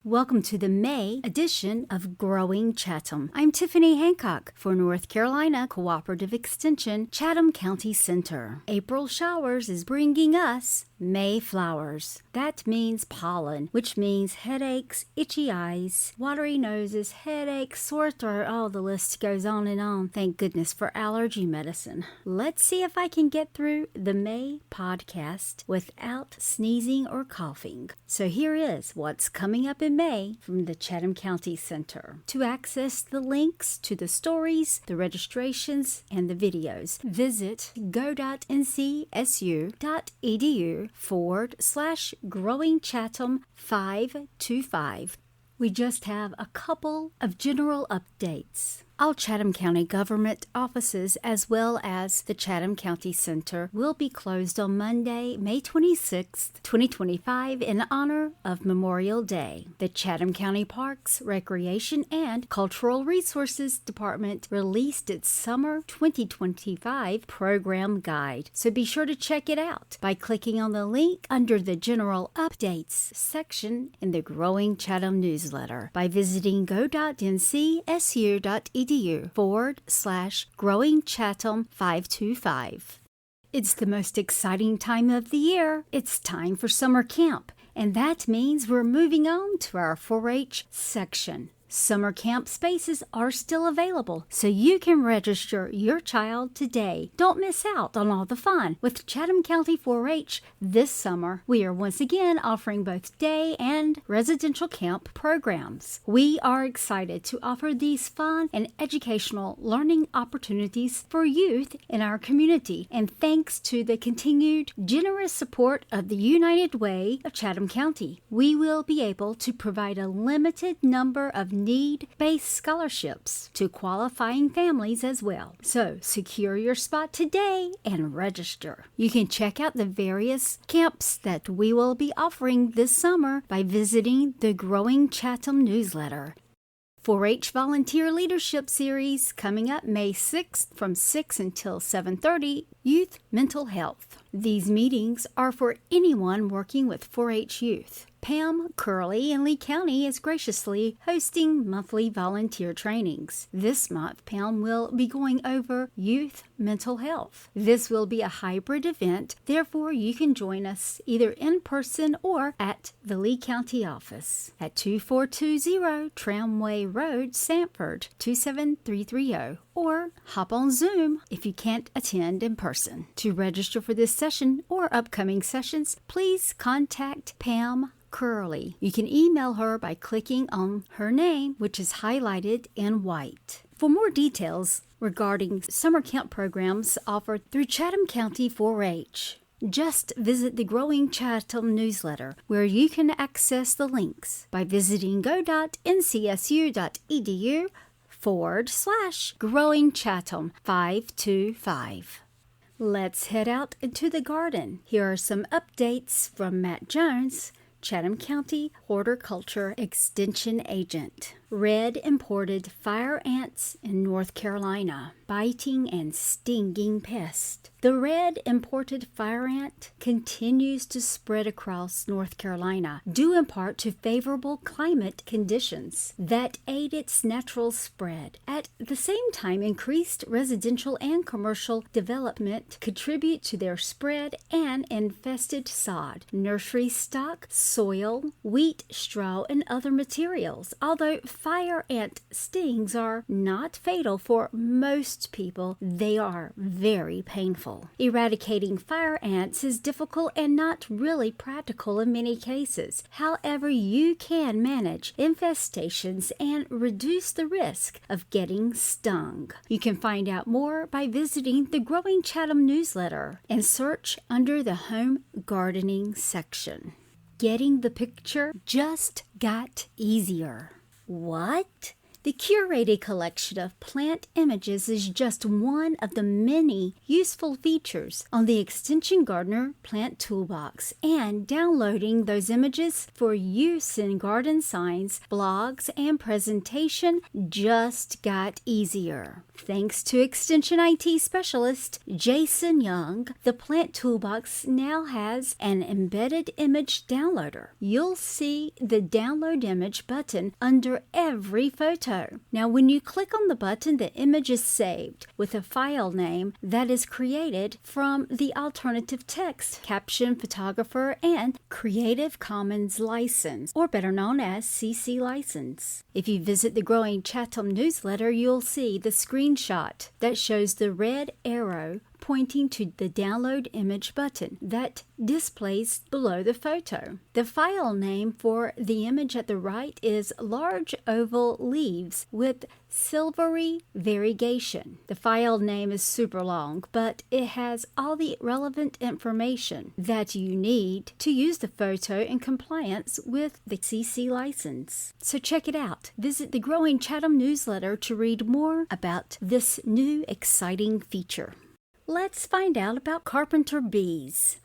Welcome to the May edition of Growing Chatham. I'm Tiffany Hancock for North Carolina Cooperative Extension, Chatham County Center. April showers is bringing us May flowers. That means pollen, which means headaches, itchy eyes, watery noses, headaches, sore throat. Oh, the list goes on and on. Thank goodness for allergy medicine. Let's see if I can get through the May podcast without sneezing or coughing. So here is what's coming up in May from the Chatham County Center. To access the links to the stories, the registrations, and the videos, visit go.ncsu.edu/Growing Chatham 525. We just have a couple of general updates. All Chatham County government offices, as well as the Chatham County Center, will be closed on Monday, May 26, 2025, in honor of Memorial Day. The Chatham County Parks, Recreation, and Cultural Resources Department released its Summer 2025 program guide, so be sure to check it out by clicking on the link under the General Updates section in the Growing Chatham newsletter by visiting go.ncsu.edu/Growing Chatham 525. It's the most exciting time of the year. It's time for summer camp, and that means we're moving on to our 4-H section. Summer camp spaces are still available, so you can register your child today. Don't miss out on all the fun with Chatham County 4-H this summer. We are once again offering both day and residential camp programs. We are excited to offer these fun and educational learning opportunities for youth in our community, and thanks to the continued generous support of the United Way of Chatham County, we will be able to provide a limited number of need-based scholarships to qualifying families as well. So secure your spot today and register. You can check out the various camps that we will be offering this summer by visiting the Growing Chatham newsletter. 4-H Volunteer Leadership Series coming up May 6th from 6 until 7:30, Youth Mental Health. These meetings are for anyone working with 4-H youth. Pam Curley in Lee County is graciously hosting monthly volunteer trainings. This month, Pam will be going over youth mental health. This will be a hybrid event, therefore you can join us either in person or at the Lee County office at 2420 Tramway Road, Sanford 27330, or hop on Zoom if you can't attend in person. To register for this session or upcoming sessions, please contact Pam Curley. You can email her by clicking on her name, which is highlighted in white. For more details regarding summer camp programs offered through Chatham County 4-H, just visit the Growing Chatham newsletter, where you can access the links by visiting go.ncsu.edu/Growing Chatham 525. Let's head out into the garden. Here are some updates from Matt Jones, Chatham County Horticulture Extension Agent. Red imported fire ants in North Carolina, biting and stinging pest. The red imported fire ant continues to spread across North Carolina, due in part to favorable climate conditions that aid its natural spread. At the same time, increased residential and commercial development contribute to their spread and infested sod, nursery stock, soil, wheat, straw, and other materials. Although fire ant stings are not fatal for most people, they are very painful. Eradicating fire ants is difficult and not really practical in many cases. However, you can manage infestations and reduce the risk of getting stung. You can find out more by visiting the Growing Chatham newsletter and search under the Home Gardening section. Getting the picture just got easier. What? The curated collection of plant images is just one of the many useful features on the Extension Gardener Plant Toolbox, and downloading those images for use in garden signs, blogs, and presentation just got easier. Thanks to Extension IT specialist Jason Young, the Plant Toolbox now has an embedded image downloader. You'll see the Download Image button under every photo. Now, when you click on the button, the image is saved with a file name that is created from the alternative text, caption, photographer, and Creative Commons license, or better known as CC license. If you visit the Growing Chatham newsletter, you'll see the screenshot that shows the red arrow pointing to the Download Image button that displays below the photo. The file name for the image at the right is Large Oval Leaves with Silvery Variegation. The file name is super long, but it has all the relevant information that you need to use the photo in compliance with the CC license. So check it out. Visit the Growing Chatham newsletter to read more about this new exciting feature. Let's find out about carpenter bees.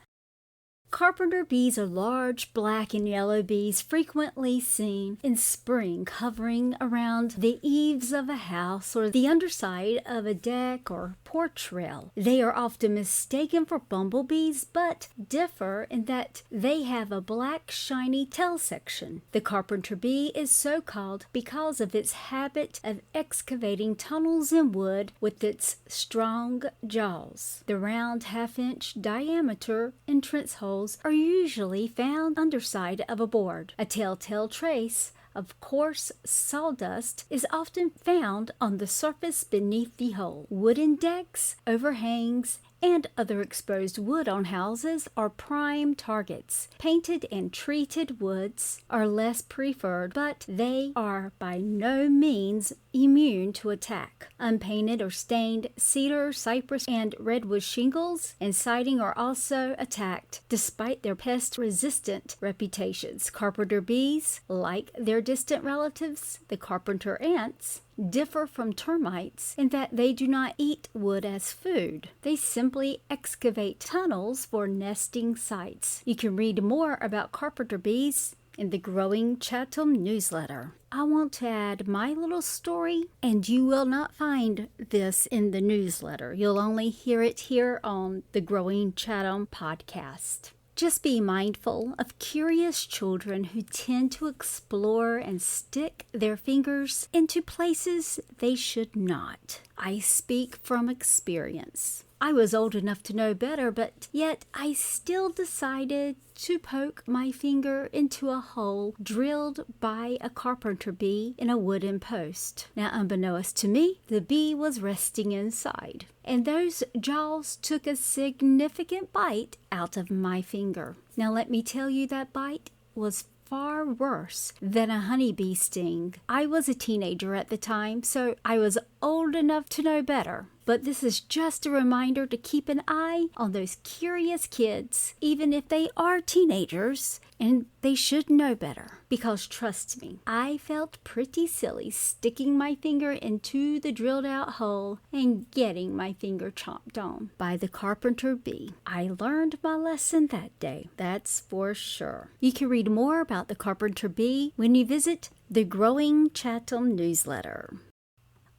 Carpenter bees are large black and yellow bees frequently seen in spring hovering around the eaves of a house or the underside of a deck or porch rail. They are often mistaken for bumblebees, but differ in that they have a black shiny tail section. The carpenter bee is so called because of its habit of excavating tunnels in wood with its strong jaws. The round half-inch diameter entrance holes are usually found underside of a board. A telltale trace of coarse sawdust is often found on the surface beneath the hole. Wooden decks, overhangs, and other exposed wood on houses are prime targets. Painted and treated woods are less preferred, but they are by no means immune to attack. Unpainted or stained cedar, cypress, and redwood shingles and siding are also attacked, despite their pest-resistant reputations. Carpenter bees, like their distant relatives, the carpenter ants, differ from termites in that they do not eat wood as food. They simply excavate tunnels for nesting sites. You can read more about carpenter bees in the Growing Chatham newsletter. I want to add my little story, and you will not find this in the newsletter. You'll only hear it here on the Growing Chatham podcast. Just be mindful of curious children who tend to explore and stick their fingers into places they should not. I speak from experience. I was old enough to know better, but yet I still decided to poke my finger into a hole drilled by a carpenter bee in a wooden post. Now, unbeknownst to me, the bee was resting inside, and those jaws took a significant bite out of my finger. Now, let me tell you, that bite was far worse than a honeybee sting. I was a teenager at the time, so I was old enough to know better. But this is just a reminder to keep an eye on those curious kids, even if they are teenagers, and they should know better. Because trust me, I felt pretty silly sticking my finger into the drilled out hole and getting my finger chomped on by the carpenter bee. I learned my lesson that day, that's for sure. You can read more about the carpenter bee when you visit the Growing Chatham newsletter.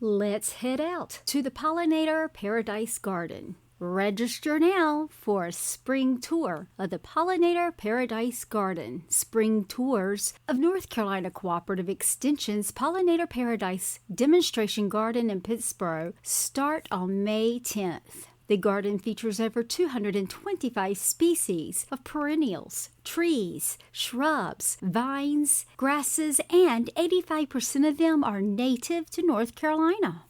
Let's head out to the Pollinator Paradise Garden. Register now for a spring tour of the Pollinator Paradise Garden. Spring tours of North Carolina Cooperative Extension's Pollinator Paradise Demonstration Garden in Pittsboro start on May 10th. The garden features over 225 species of perennials, trees, shrubs, vines, grasses, and 85% of them are native to North Carolina.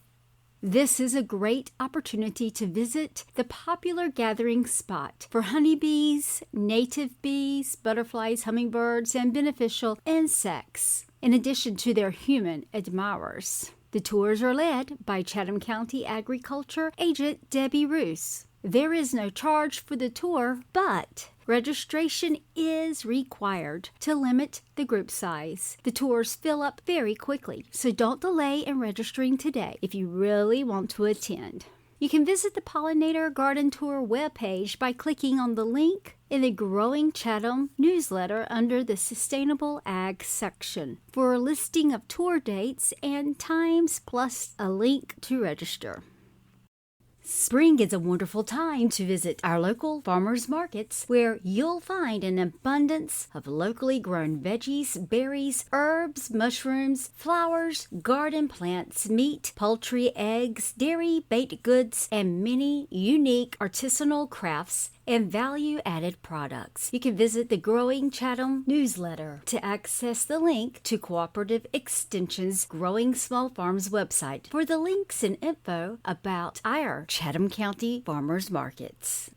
This is a great opportunity to visit the popular gathering spot for honeybees, native bees, butterflies, hummingbirds, and beneficial insects, in addition to their human admirers. The tours are led by Chatham County Agriculture Agent Debbie Roos. There is no charge for the tour, but Registration is required to limit the group size. The tours fill up very quickly, so don't delay in registering today if you really want to attend. You can visit the Pollinator Garden Tour webpage by clicking on the link in the Growing Chatham newsletter under the Sustainable Ag section for a listing of tour dates and times plus a link to register. Spring is a wonderful time to visit our local farmers markets where you'll find an abundance of locally grown veggies, berries, herbs, mushrooms, flowers, garden plants, meat, poultry, eggs, dairy, baked goods, and many unique artisanal crafts and value-added products. You can visit the Growing Chatham newsletter to access the link to Cooperative Extension's Growing Small Farms website for the links and info about our Chatham County farmers markets.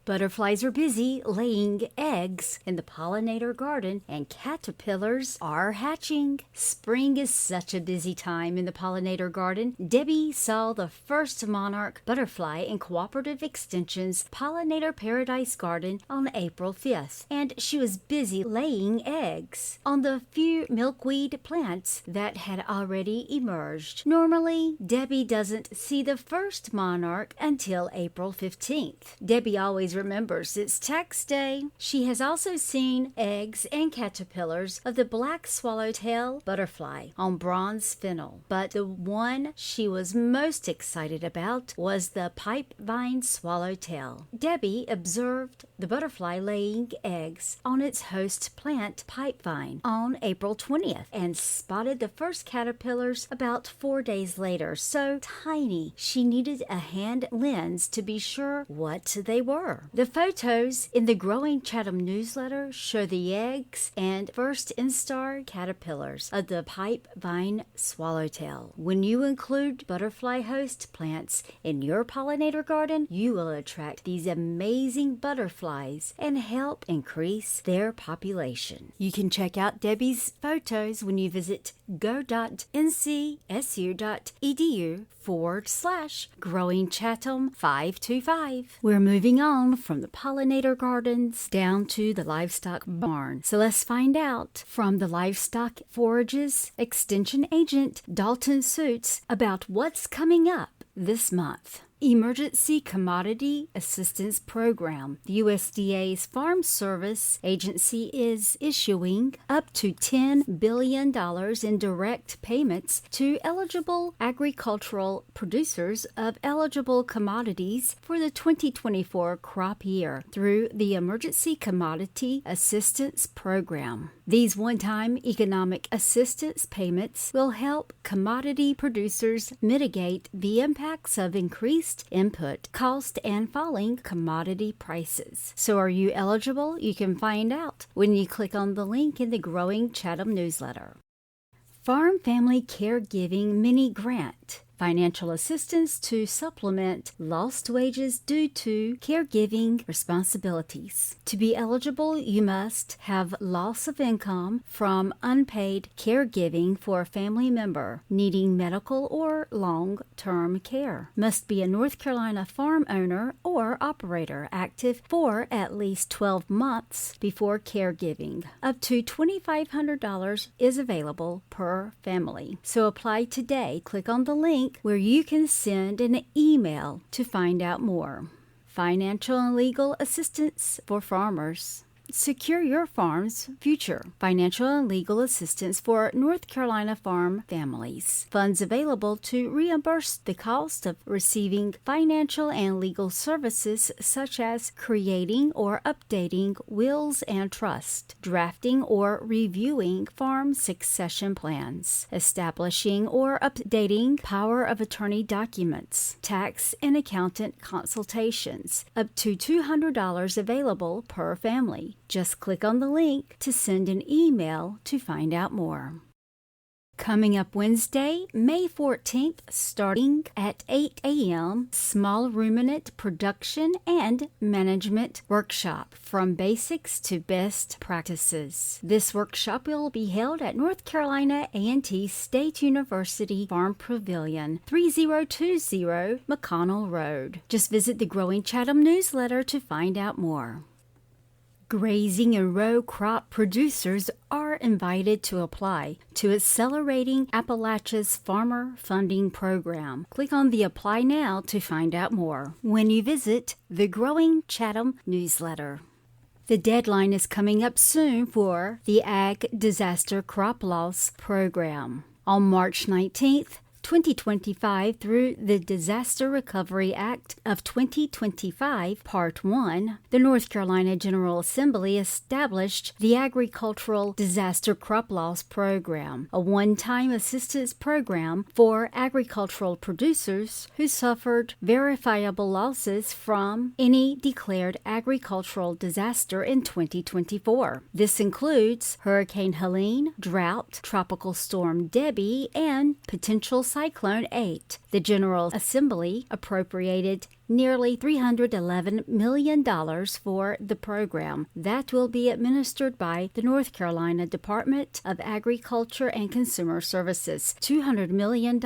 Butterflies are busy laying eggs in the pollinator garden, and caterpillars are hatching. Spring is such a busy time in the pollinator garden. Debbie saw the first monarch butterfly in Cooperative Extension's Pollinator Paradise Garden on April 5th, and she was busy laying eggs on the few milkweed plants that had already emerged. Normally, Debbie doesn't see the first monarch until April 15th. Debbie always remembers it's tax day. She has also seen eggs and caterpillars of the black swallowtail butterfly on bronze fennel, but the one she was most excited about was the pipevine swallowtail. Debbie observed the butterfly laying eggs on its host plant pipevine on April 20th and spotted the first caterpillars about 4 days later, so tiny she needed a hand lens to be sure what they were. The photos in the Growing Chatham newsletter show the eggs and first instar caterpillars of the pipevine swallowtail. When you include butterfly host plants in your pollinator garden, you will attract these amazing butterflies and help increase their population. You can check out Debbie's photos when you visit go.ncsu.edu/Growing Chatham 525. We're moving on from the pollinator gardens down to the livestock barn. So let's find out from the Livestock Forages Extension Agent Dalton Suits about what's coming up this month. Emergency Commodity Assistance Program. The USDA's Farm Service Agency is issuing up to $10 billion in direct payments to eligible agricultural producers of eligible commodities for the 2024 crop year through the Emergency Commodity Assistance Program. These one-time economic assistance payments will help commodity producers mitigate the impacts of increased input cost and falling commodity prices. So are you eligible? You can find out when you click on the link in the Growing Chatham newsletter. Farm Family Caregiving Mini Grant. Financial assistance to supplement lost wages due to caregiving responsibilities. To be eligible, you must have loss of income from unpaid caregiving for a family member needing medical or long-term care. Must be a North Carolina farm owner or operator active for at least 12 months before caregiving. Up to $2,500 is available per family. So apply today. Click on the link where you can send an email to find out more. Financial and legal assistance for farmers. Secure your farm's future. Financial and legal assistance for North Carolina farm families. Funds available to reimburse the cost of receiving financial and legal services such as creating or updating wills and trusts, drafting or reviewing farm succession plans, establishing or updating power of attorney documents, tax and accountant consultations. Up to $200 available per family. Just click on the link to send an email to find out more. Coming up Wednesday, May 14th, starting at 8 a.m., Small Ruminant Production and Management Workshop from Basics to Best Practices. This workshop will be held at North Carolina A&T State University Farm Pavilion, 3020 McConnell Road. Just visit the Growing Chatham newsletter to find out more. Grazing and row crop producers are invited to apply to Accelerating Appalachia's Farmer Funding Program. Click on the Apply Now to find out more when you visit the Growing Chatham newsletter. The deadline is coming up soon for the Ag Disaster Crop Loss Program. On March 19th, 2025 through the Disaster Recovery Act of 2025, Part 1, the North Carolina General Assembly established the Agricultural Disaster Crop Loss Program, a one-time assistance program for agricultural producers who suffered verifiable losses from any declared agricultural disaster in 2024. This includes Hurricane Helene, drought, Tropical Storm Debby, and potential Cyclone 8. The General Assembly appropriated nearly $311 million for the program that will be administered by the North Carolina Department of Agriculture and Consumer Services. $200 million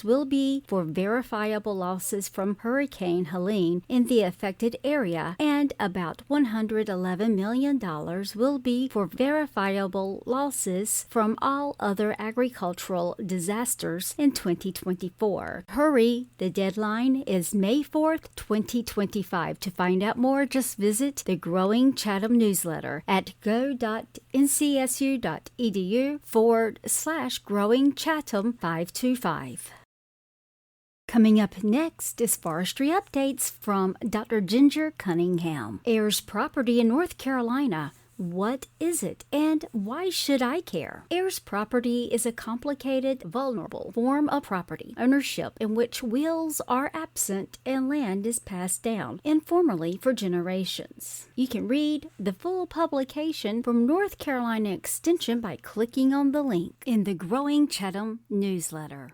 will be for verifiable losses from Hurricane Helene in the affected area, and about $111 million will be for verifiable losses from all other agricultural disasters in 2024. Hurry! The deadline is May 4th, 2025. To find out more, just visit the Growing Chatham newsletter at go.ncsu.edu/Growing Chatham 525. Coming up next is forestry updates from Dr. Ginger Cunningham. Ayers property in North Carolina. What is it, and why should I care? Heirs property is a complicated, vulnerable form of property ownership in which wills are absent and land is passed down informally for generations. You can read the full publication from North Carolina Extension by clicking on the link in the Growing Chatham newsletter.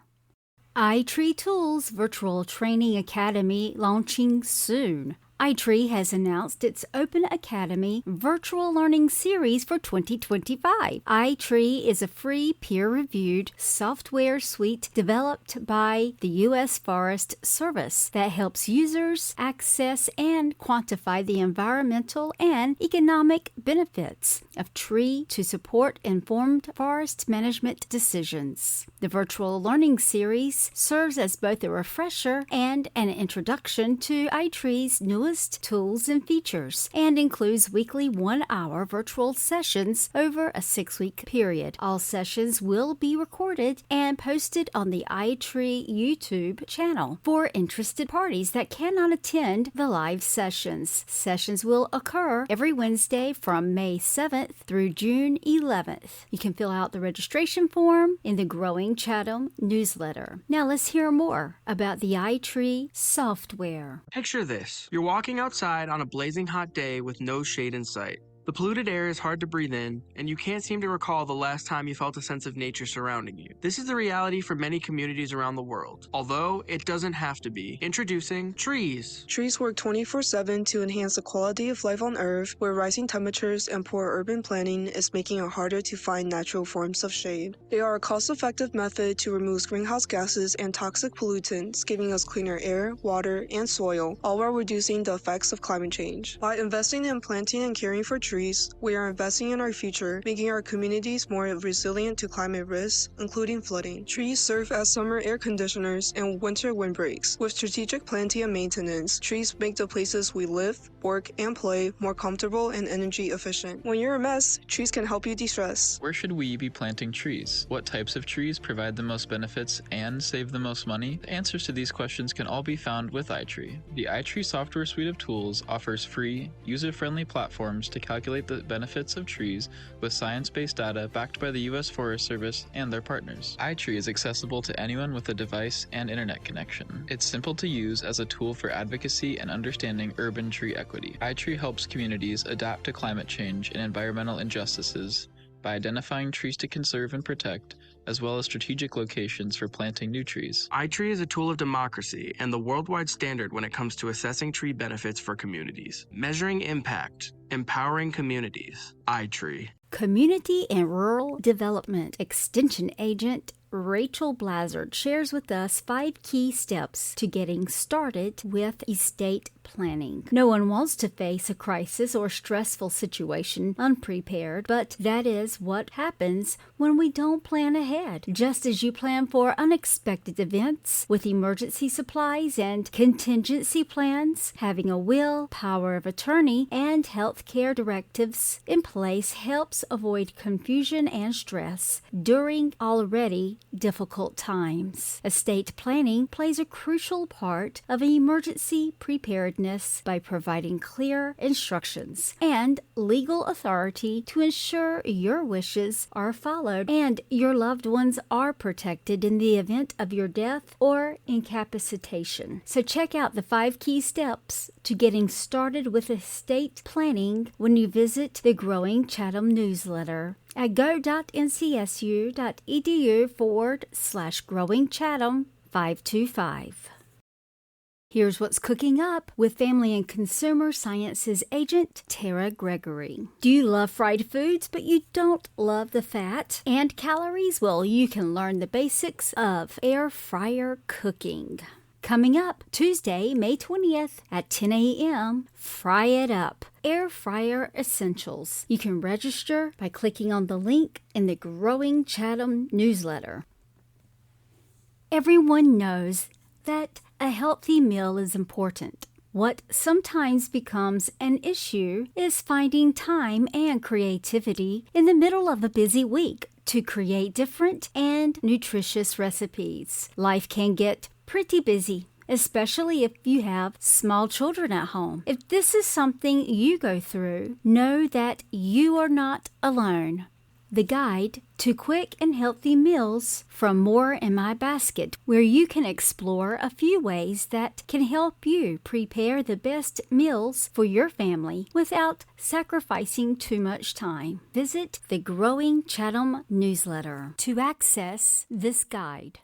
iTree Tools Virtual Training Academy launching soon. iTree has announced its Open Academy virtual learning series for 2025. iTree is a free peer-reviewed software suite developed by the U.S. Forest Service that helps users access and quantify the environmental and economic benefits of tree to support informed forest management decisions. The virtual learning series serves as both a refresher and an introduction to iTree's newest tools and features, and includes weekly 1-hour virtual sessions over a 6-week period. All sessions will be recorded and posted on the iTree YouTube channel for interested parties that cannot attend the live sessions. Sessions will occur every Wednesday from May 7th through June 11th. You can fill out the registration form in the Growing Chatham newsletter. Now let's hear more about the iTree software. Picture this. You're walking outside on a blazing hot day with no shade in sight. The polluted air is hard to breathe in, and you can't seem to recall the last time you felt a sense of nature surrounding you. This is the reality for many communities around the world, although it doesn't have to be. Introducing trees. Trees work 24/7 to enhance the quality of life on Earth, where rising temperatures and poor urban planning is making it harder to find natural forms of shade. They are a cost-effective method to remove greenhouse gases and toxic pollutants, giving us cleaner air, water, and soil, all while reducing the effects of climate change. By investing in planting and caring for trees, we are investing in our future, making our communities more resilient to climate risks, including flooding. Trees serve as summer air conditioners and winter windbreaks. With strategic planting and maintenance, trees make the places we live, work, and play more comfortable and energy efficient. When you're a mess, trees can help you de-stress. Where should we be planting trees? What types of trees provide the most benefits and save the most money? The answers to these questions can all be found with iTree. The iTree software suite of tools offers free, user-friendly platforms to calculate the benefits of trees with science-based data backed by the U.S. Forest Service and their partners. iTree is accessible to anyone with a device and internet connection. It's simple to use as a tool for advocacy and understanding urban tree equity. iTree helps communities adapt to climate change and environmental injustices by identifying trees to conserve and protect, as well as strategic locations for planting new trees. iTree is a tool of democracy and the worldwide standard when it comes to assessing tree benefits for communities. Measuring impact, empowering communities. iTree. Community and Rural Development Extension Agent Rachel Blazard shares with us 5 key steps to getting started with estate planning. No one wants to face a crisis or stressful situation unprepared, but that is what happens when we don't plan ahead. Just as you plan for unexpected events with emergency supplies and contingency plans, having a will, power of attorney, and health care directives in place helps avoid confusion and stress during already difficult times. Estate planning plays a crucial part of emergency preparedness by providing clear instructions and legal authority to ensure your wishes are followed and your loved ones are protected in the event of your death or incapacitation. So check out the 5 key steps to getting started with estate planning when you visit the Growing Chatham newsletter at go.ncsu.edu/growingchatham525. Here's what's cooking up with Family and Consumer Sciences agent Tara Gregory. Do you love fried foods but you don't love the fat and calories? Well, you can learn the basics of air fryer cooking. Coming up Tuesday, May 20th at 10 a.m., Fry It Up, Air Fryer Essentials. You can register by clicking on the link in the Growing Chatham newsletter. Everyone knows that a healthy meal is important. What sometimes becomes an issue is finding time and creativity in the middle of a busy week to create different and nutritious recipes. Life can get pretty busy, especially if you have small children at home. If this is something you go through, know that you are not alone. The Guide to Quick and Healthy Meals from More in My Basket, where you can explore a few ways that can help you prepare the best meals for your family without sacrificing too much time. Visit the Growing Chatham newsletter to access this guide.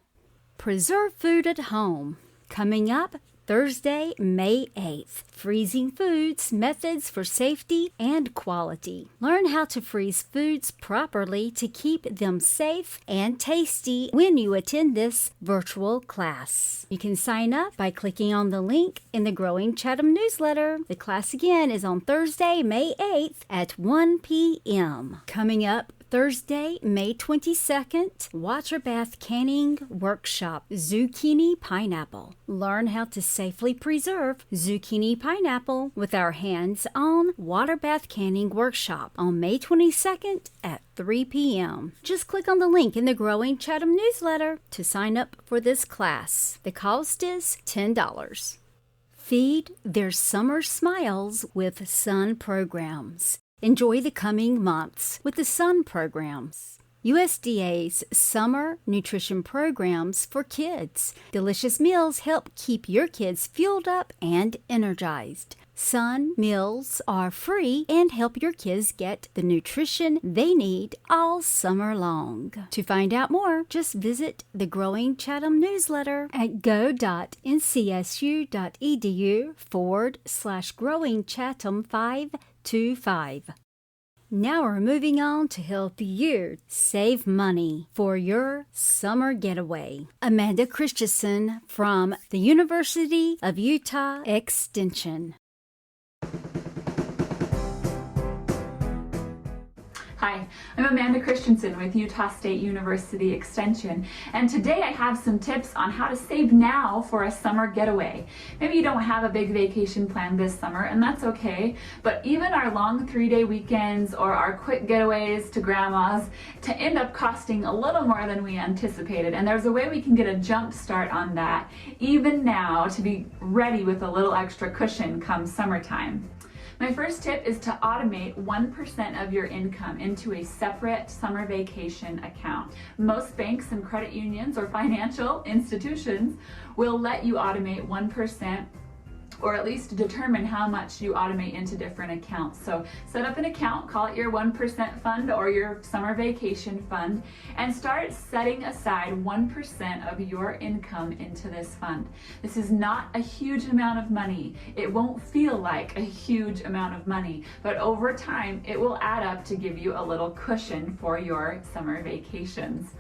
Preserve food at home. Coming up Thursday, May 8th. Freezing foods, methods for safety and quality. Learn how to freeze foods properly to keep them safe and tasty when you attend this virtual class. You can sign up by clicking on the link in the Growing Chatham newsletter. The class again is on Thursday, May 8th at 1 p.m. Coming up Thursday, May 22nd, water bath canning workshop, zucchini pineapple. Learn how to safely preserve zucchini pineapple with our hands-on water bath canning workshop on May 22nd at 3 p.m. Just click on the link in the Growing Chatham newsletter to sign up for this class. The cost is $10. Feed their summer smiles with Sun programs. Enjoy the coming months with the Sun programs. USDA's summer nutrition programs for kids. Delicious meals help keep your kids fueled up and energized. Sun meals are free and help your kids get the nutrition they need all summer long. To find out more, just visit the Growing Chatham newsletter at go.ncsu.edu/growingchatham525. Now we're moving on to help you save money for your summer getaway. Amanda Christensen from the University of Utah Extension. Hi, I'm Amanda Christensen with Utah State University Extension, and today I have some tips on how to save now for a summer getaway. Maybe you don't have a big vacation planned this summer, and that's okay, but even our long 3-day weekends or our quick getaways to grandma's to end up costing a little more than we anticipated, and there's a way we can get a jump start on that even now to be ready with a little extra cushion come summertime. My first tip is to automate 1% of your income into a separate summer vacation account. Most banks and credit unions or financial institutions will let you automate 1% or at least determine how much you automate into different accounts. So set up an account, call it your 1% fund or your summer vacation fund, and start setting aside 1% of your income into this fund. This is not a huge amount of money. It won't feel like a huge amount of money, but over time it will add up to give you a little cushion for your summer vacations.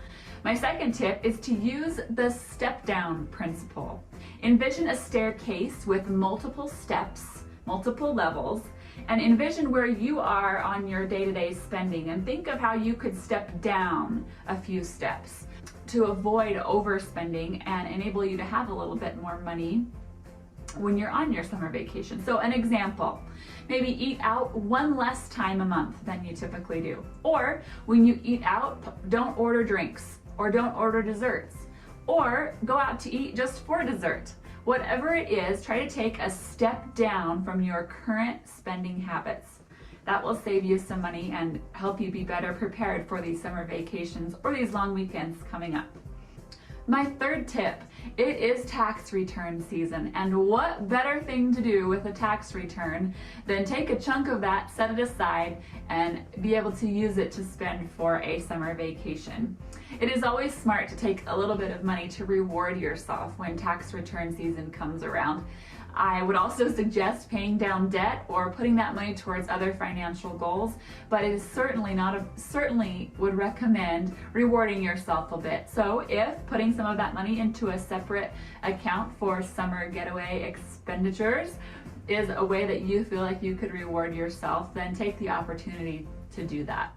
My second tip is to use the step down principle. Envision a staircase with multiple steps, multiple levels, and envision where you are on your day-to-day spending and think of how you could step down a few steps to avoid overspending and enable you to have a little bit more money when you're on your summer vacation. So an example, maybe eat out one less time a month than you typically do. Or when you eat out, don't order drinks or don't order desserts, or go out to eat just for dessert. Whatever it is, try to take a step down from your current spending habits. That will save you some money and help you be better prepared for these summer vacations or these long weekends coming up. My third tip, it is tax return season, and what better thing to do with a tax return than take a chunk of that, set it aside, and be able to use it to spend for a summer vacation. It is always smart to take a little bit of money to reward yourself when tax return season comes around. I would also suggest paying down debt or putting that money towards other financial goals, but it is certainly would recommend rewarding yourself a bit. So if putting some of that money into a separate account for summer getaway expenditures is a way that you feel like you could reward yourself, then take the opportunity to do that.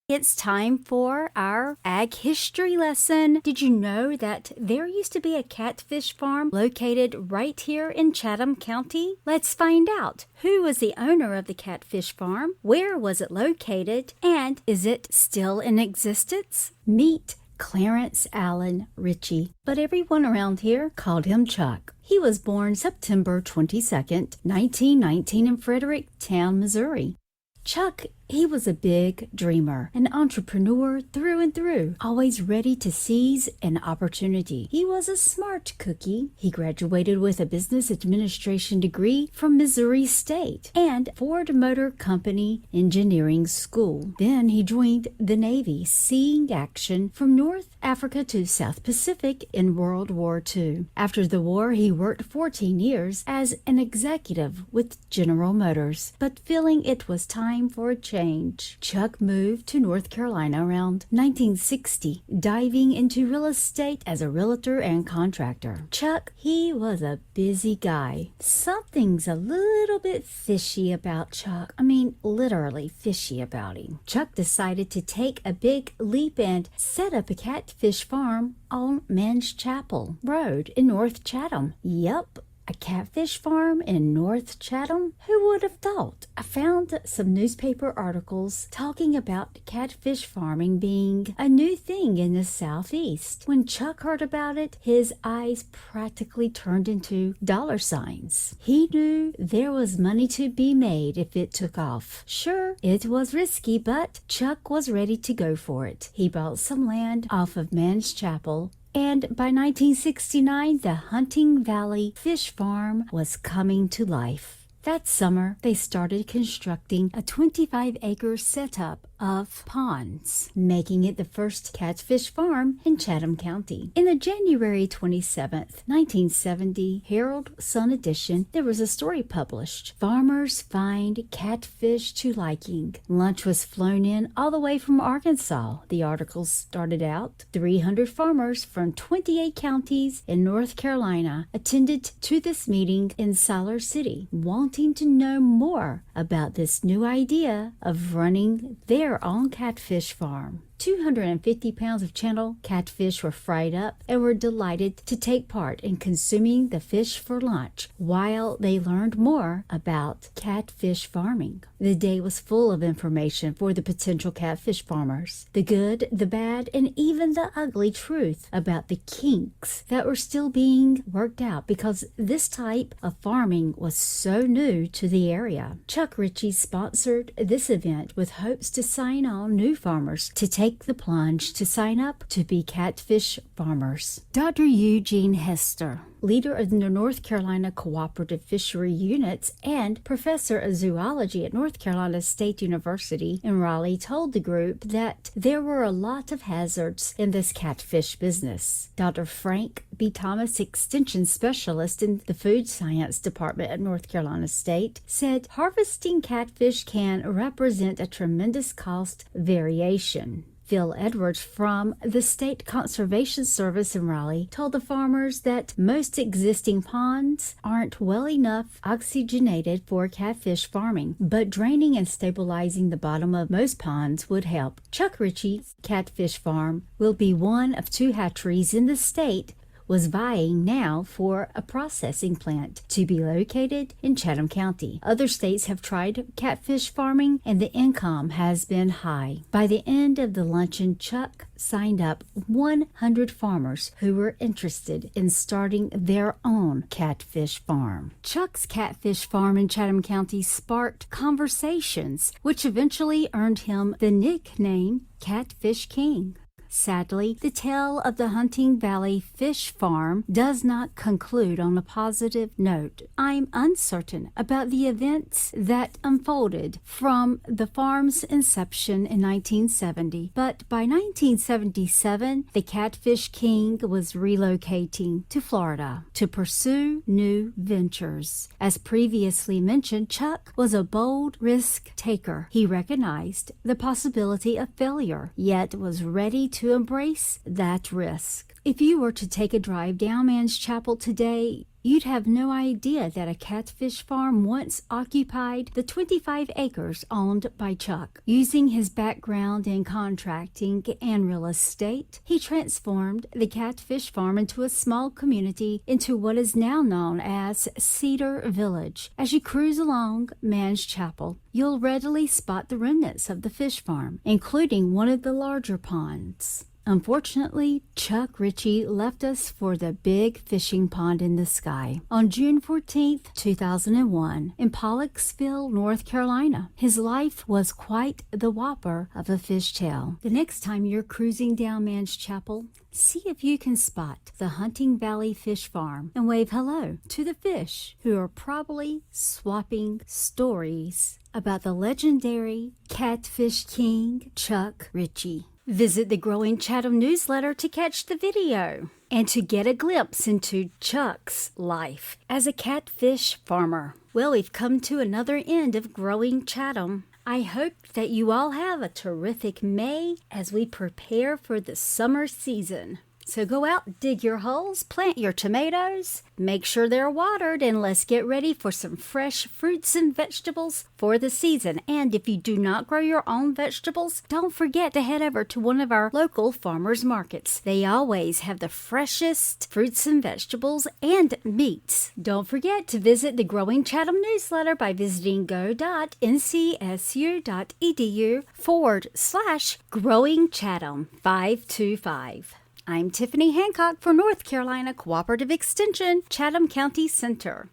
It's time for our ag history lesson. Did you know that there used to be a catfish farm located right here in Chatham County? Let's find out. Who was the owner of the catfish farm? Where was it located? And is it still in existence? Meet Clarence Allen Ritchie, but everyone around here called him Chuck. He was born September 22nd, 1919 in Fredericktown, Missouri. Chuck, he was a big dreamer, an entrepreneur through and through, always ready to seize an opportunity. He was a smart cookie. He graduated with a business administration degree from Missouri State and Ford Motor Company Engineering School. Then he joined the Navy, seeing action from North Africa to South Pacific in World War II. After the war, he worked 14 years as an executive with General Motors, but feeling it was time for a change, Chuck moved to North Carolina around 1960, diving into real estate as a realtor and contractor. Chuck, he was a busy guy. Something's a little bit fishy about Chuck. I mean, literally fishy about him. Chuck decided to take a big leap and set up a catfish farm on Men's Chapel Road in North Chatham. Yep. A catfish farm in North Chatham? Who would have thought? I found some newspaper articles talking about catfish farming being a new thing in the Southeast. When Chuck heard about it, his eyes practically turned into dollar signs. He knew there was money to be made if it took off. Sure, it was risky, but Chuck was ready to go for it. He bought some land off of Men's Chapel, and by 1969, the Hunting Valley Fish Farm was coming to life. That summer, they started constructing a 25-acre setup of ponds, making it the first catfish farm in Chatham County. In the January 27th, 1970 Herald-Sun edition, there was a story published. Farmers find catfish to liking. Lunch was flown in all the way from Arkansas. The article started out, 300 farmers from 28 counties in North Carolina attended to this meeting in Siler City, wanting to know more about this new idea of running their own catfish farm. 250 pounds of channel catfish were fried up and were delighted to take part in consuming the fish for lunch while they learned more about catfish farming. The day was full of information for the potential catfish farmers. The good, the bad, and even the ugly truth about the kinks that were still being worked out because this type of farming was so new to the area. Chuck Ritchie sponsored this event with hopes to sign on new farmers to take the plunge to sign up to be catfish farmers. Dr. Eugene Hester, leader of the North Carolina Cooperative Fishery Units and professor of zoology at North Carolina State University in Raleigh, told the group that there were a lot of hazards in this catfish business. Dr. Frank B. Thomas, Extension Specialist in the Food Science Department at North Carolina State, said harvesting catfish can represent a tremendous cost variation. Phil Edwards from the State Conservation Service in Raleigh told the farmers that most existing ponds aren't well enough oxygenated for catfish farming, but draining and stabilizing the bottom of most ponds would help. Chuck Ritchie's catfish farm will be one of 2 hatcheries in the state was vying now for a processing plant to be located in Chatham County. Other states have tried catfish farming, and the income has been high. By the end of the luncheon, Chuck signed up 100 farmers who were interested in starting their own catfish farm. Chuck's catfish farm in Chatham County sparked conversations, which eventually earned him the nickname Catfish King. Sadly, the tale of the Hunting Valley Fish Farm does not conclude on a positive note. I'm uncertain about the events that unfolded from the farm's inception in 1970, but by 1977, the Catfish King was relocating to Florida to pursue new ventures. As previously mentioned, Chuck was a bold risk taker. He recognized the possibility of failure, yet was ready to embrace that risk. If you were to take a drive down Man's Chapel today, you'd have no idea that a catfish farm once occupied the 25 acres owned by Chuck. Using his background in contracting and real estate, he transformed the catfish farm into a small community into what is now known as Cedar Village. As you cruise along Man's Chapel, you'll readily spot the remnants of the fish farm, including one of the larger ponds. Unfortunately, Chuck Ritchie left us for the big fishing pond in the sky on June 14, 2001, in Pollocksville, North Carolina. His life was quite the whopper of a fishtail. The next time you're cruising down Man's Chapel, see if you can spot the Hunting Valley Fish Farm and wave hello to the fish, who are probably swapping stories about the legendary Catfish King, Chuck Ritchie. Visit the Growing Chatham newsletter to catch the video and to get a glimpse into Chuck's life as a catfish farmer. Well, we've come to another end of Growing Chatham. I hope that you all have a terrific May as we prepare for the summer season. So go out, dig your holes, plant your tomatoes, make sure they're watered, and let's get ready for some fresh fruits and vegetables for the season. And if you do not grow your own vegetables, don't forget to head over to one of our local farmers markets. They always have the freshest fruits and vegetables and meats. Don't forget to visit the Growing Chatham newsletter by visiting go.ncsu.edu/Growing Chatham 525. I'm Tiffany Hancock for North Carolina Cooperative Extension, Chatham County Center.